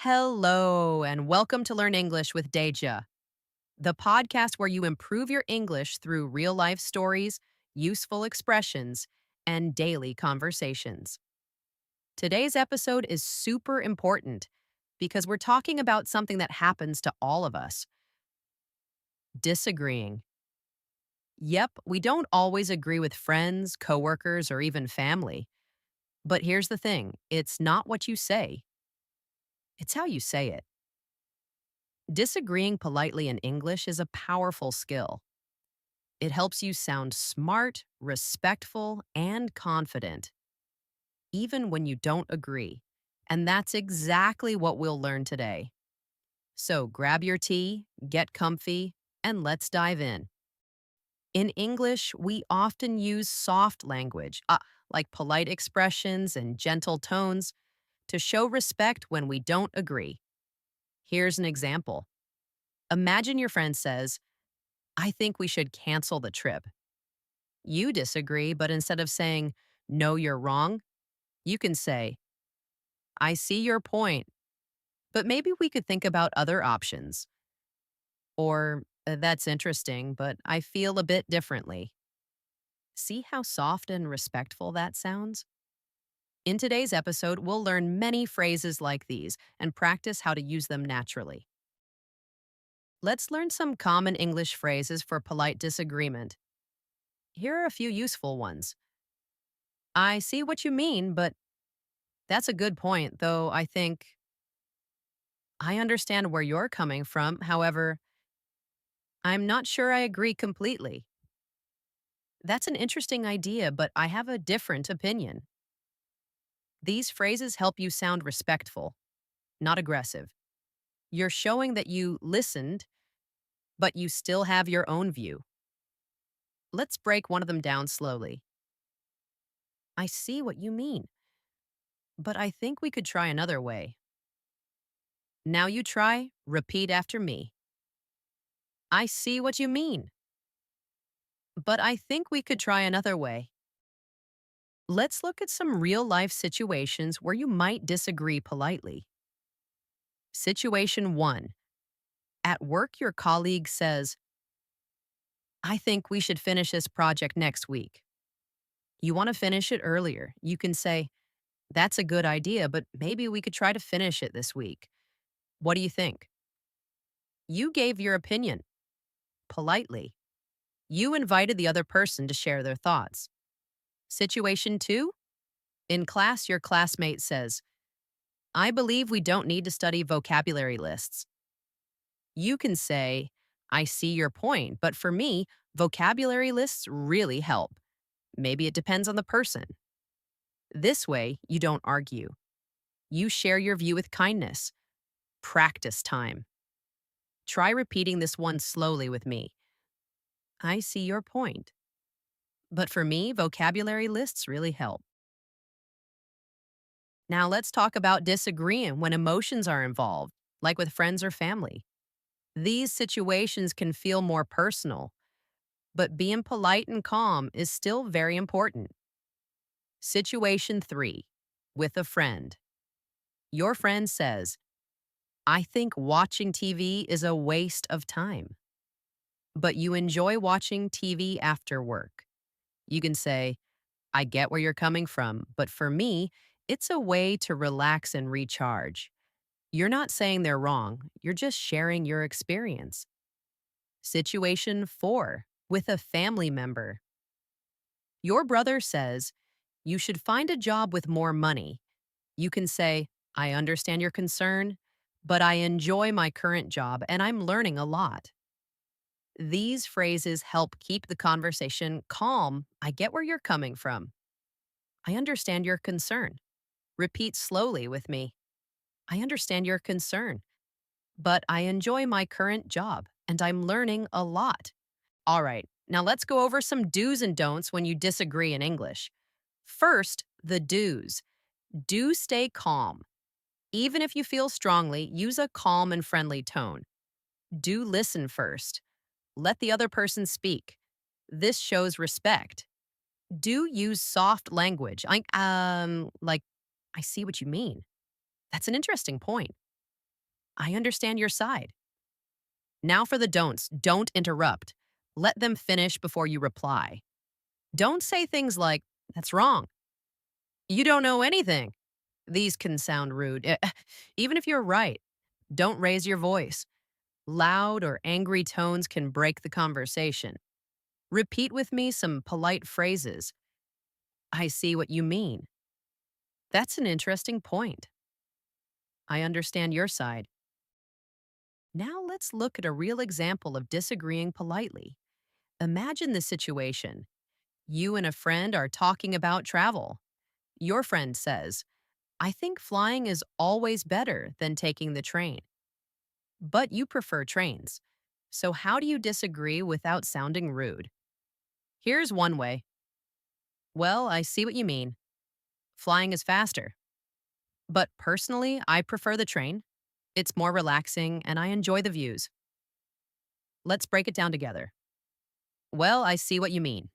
Hello, and welcome to Learn English with Deja, the podcast where you improve your English through real life stories, useful expressions, and daily conversations. Today's episode is super important because we're talking about something that happens to all of us: disagreeing. Yep, we don't always agree with friends, coworkers, or even family. But here's the thing: it's not what you say, it's how you say it. Disagreeing politely in English is a powerful skill. It helps you sound smart, respectful, and confident, even when you don't agree. And that's exactly what we'll learn today. So grab your tea, get comfy, and let's dive in. In English, we often use soft language, like polite expressions and gentle tones, to show respect when we don't agree. Here's an example. Imagine your friend says, "I think we should cancel the trip." You disagree, but instead of saying, "No, you're wrong," you can say, "I see your point, but maybe we could think about other options." Or, "That's interesting, but I feel a bit differently." See how soft and respectful that sounds? In today's episode, we'll learn many phrases like these and practice how to use them naturally. Let's learn some common English phrases for polite disagreement. Here are a few useful ones. "I see what you mean, but that's a good point, though I think I understand where you're coming from. However, I'm not sure I agree completely." That's an interesting idea, but I have a different opinion. These phrases help you sound respectful, not aggressive. You're showing that you listened, but you still have your own view. Let's break one of them down slowly. "I see what you mean, but I think we could try another way." Now you try, repeat after me. "I see what you mean, but I think we could try another way." Let's look at some real life situations where you might disagree politely. Situation 1. At work, your colleague says, "I think we should finish this project next week." You want to finish it earlier. You can say, "That's a good idea, but maybe we could try to finish it this week. What do you think?" You gave your opinion politely. You invited the other person to share their thoughts. Situation 2. In class, your classmate says, "I believe we don't need to study vocabulary lists." You can say, "I see your point, but for me, vocabulary lists really help. Maybe it depends on the person." This way, you don't argue. You share your view with kindness. Practice time. Try repeating this one slowly with me. "I see your point, but for me, vocabulary lists really help." Now let's talk about disagreeing when emotions are involved, like with friends or family. These situations can feel more personal, but being polite and calm is still very important. Situation 3. With a friend. Your friend says, "I think watching TV is a waste of time," but you enjoy watching TV after work. You can say, "I get where you're coming from, but for me, it's a way to relax and recharge." You're not saying they're wrong, you're just sharing your experience. Situation 4. With a family member. Your brother says, "You should find a job with more money." You can say, "I understand your concern, but I enjoy my current job and I'm learning a lot." These phrases help keep the conversation calm. I get where you're coming from. I understand your concern. Repeat slowly with me. I understand your concern, but I enjoy my current job and I'm learning a lot. All right, now let's go over some do's and don'ts when you disagree in English. First, the do's. Do stay calm. Even if you feel strongly, use a calm and friendly tone. Do listen first. Let the other person speak. This shows respect. Do use soft language. Like, "I see what you mean." That's an interesting point. I understand your side. Now for the don'ts. Don't interrupt. Let them finish before you reply. Don't say things like, that's wrong. You don't know anything. These can sound rude. Even if you're right, don't raise your voice. Loud or angry tones can break the conversation. Repeat with me some polite phrases. I see what you mean. That's an interesting point. I understand your side. Now let's look at a real example of disagreeing politely. Imagine the situation. You and a friend are talking about travel. Your friend says, I think flying is always better than taking the train, but you prefer trains. So, how do you disagree without sounding rude? Here's one way. Well, I see what you mean. Flying is faster. But personally, I prefer the train. It's more relaxing and I enjoy the views. Let's break it down together. Well, I see what you mean.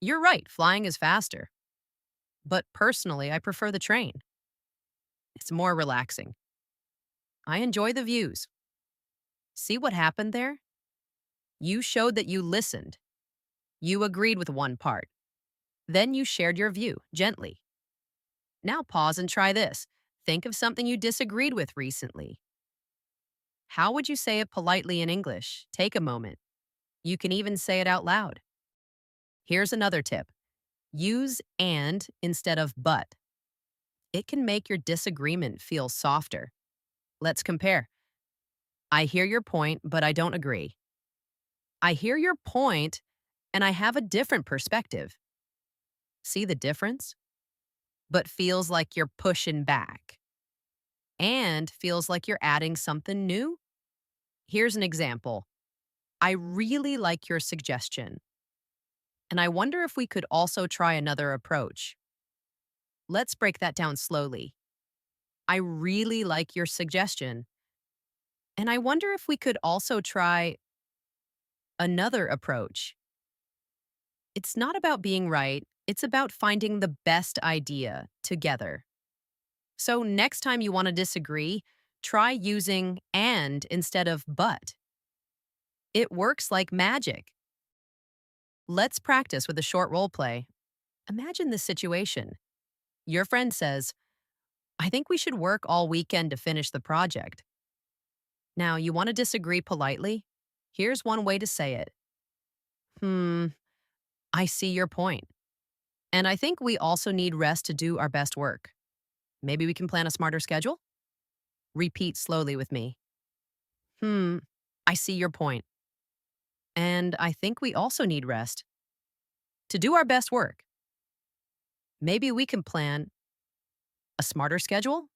You're right, flying is faster. But personally, I prefer the train. It's more relaxing. I enjoy the views. See what happened there? You showed that you listened. You agreed with one part. Then you shared your view gently. Now pause and try this. Think of something you disagreed with recently. How would you say it politely in English? Take a moment. You can even say it out loud. Here's another tip. Use and instead of but. It can make your disagreement feel softer. Let's compare. I hear your point, but I don't agree. I hear your point, and I have a different perspective. See the difference? But feels like you're pushing back. And feels like you're adding something new. Here's an example. I really like your suggestion. And I wonder if we could also try another approach. Let's break that down slowly. I really like your suggestion. And I wonder if we could also try another approach. It's not about being right, it's about finding the best idea together. So, next time you want to disagree, try using and instead of but. It works like magic. Let's practice with a short role play. Imagine this situation. Your friend says, I think we should work all weekend to finish the project. Now, you want to disagree politely? Here's one way to say it. Hmm, I see your point. And I think we also need rest to do our best work. Maybe we can plan a smarter schedule? Repeat slowly with me. Hmm, I see your point. And I think we also need rest to do our best work. Maybe we can plan a smarter schedule?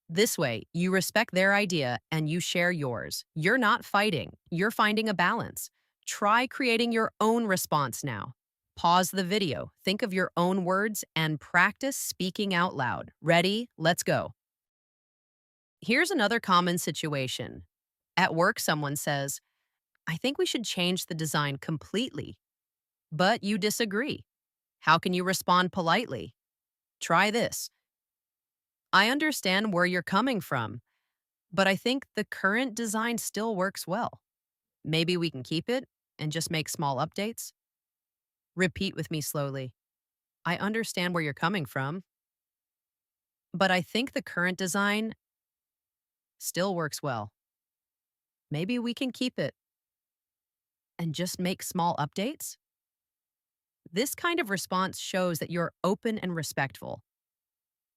This way, you respect their idea and you share yours. You're not fighting, you're finding a balance. Try creating your own response now. Pause the video, think of your own words, and practice speaking out loud. Ready? Let's go. Here's another common situation. At work, someone says, I think we should change the design completely, but you disagree. How can you respond politely? Try this. I understand where you're coming from, but I think the current design still works well. Maybe we can keep it and just make small updates. Repeat with me slowly. I understand where you're coming from, but I think the current design still works well. Maybe we can keep it and just make small updates. This kind of response shows that you're open and respectful,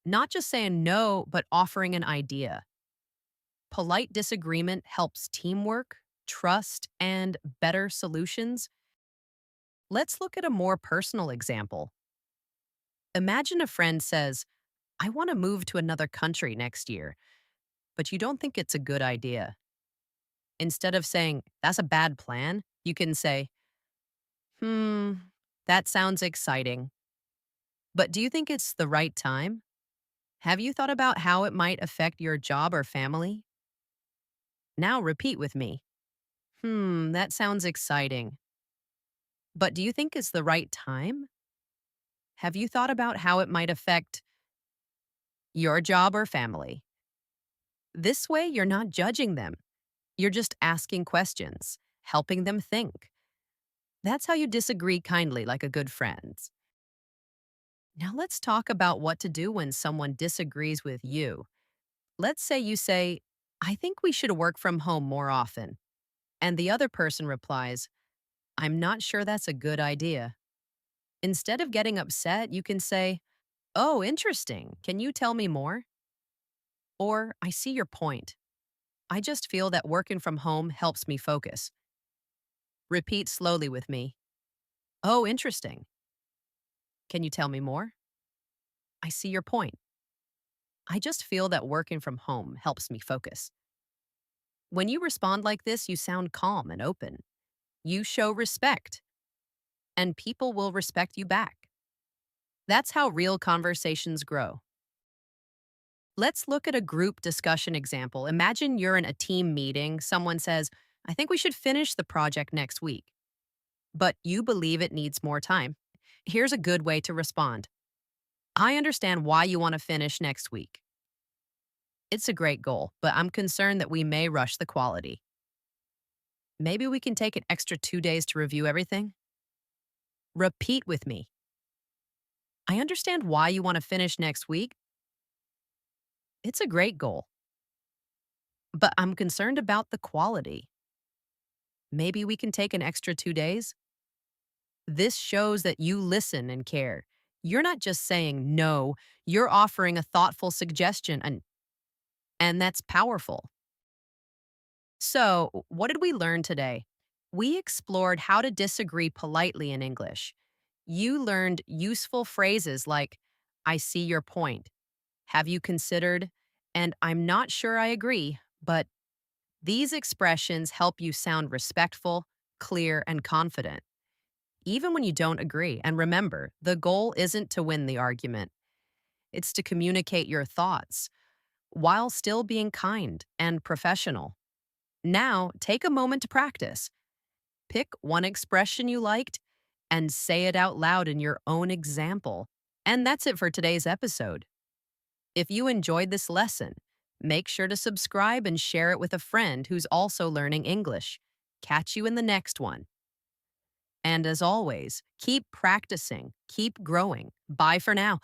not just saying no, but offering an idea. Polite disagreement helps teamwork, trust, and better solutions. Let's look at a more personal example. Imagine a friend says, I want to move to another country next year, but you don't think it's a good idea. Instead of saying, that's a bad plan, you can say, hmm, that sounds exciting. But do you think it's the right time? Have you thought about how it might affect your job or family? Now repeat with me. That sounds exciting. But do you think it's the right time? Have you thought about how it might affect your job or family? This way, you're not judging them. You're just asking questions, helping them think. That's how you disagree kindly, like a good friend. Now, let's talk about what to do when someone disagrees with you. Let's say you say, I think we should work from home more often. And the other person replies, I'm not sure that's a good idea. Instead of getting upset, you can say, Oh, interesting. Can you tell me more? Or, I see your point. I just feel that working from home helps me focus. Repeat slowly with me. Oh, interesting. Can you tell me more? I see your point. I just feel that working from home helps me focus. When you respond like this, you sound calm and open. You show respect, and people will respect you back. That's how real conversations grow. Let's look at a group discussion example. Imagine you're in a team meeting. Someone says, I think we should finish the project next week, but you believe it needs more time. Here's a good way to respond. I understand why you want to finish next week. It's a great goal, but I'm concerned that we may rush the quality. Maybe we can take an extra 2 days to review everything? Repeat with me. I understand why you want to finish next week. It's a great goal, but I'm concerned about the quality. Maybe we can take an extra 2 days? This shows that you listen and care. You're not just saying no, you're offering a thoughtful suggestion, and that's powerful. So, what did we learn today? We explored how to disagree politely in English. You learned useful phrases like, I see your point. Have you considered? And I'm not sure I agree, but these expressions help you sound respectful, clear, and confident, even when you don't agree. And remember, the goal isn't to win the argument, it's to communicate your thoughts while still being kind and professional. Now, take a moment to practice. Pick one expression you liked and say it out loud in your own example. And that's it for today's episode. If you enjoyed this lesson, make sure to subscribe and share it with a friend who's also learning English. Catch you in the next one. And as always, keep practicing, keep growing. Bye for now.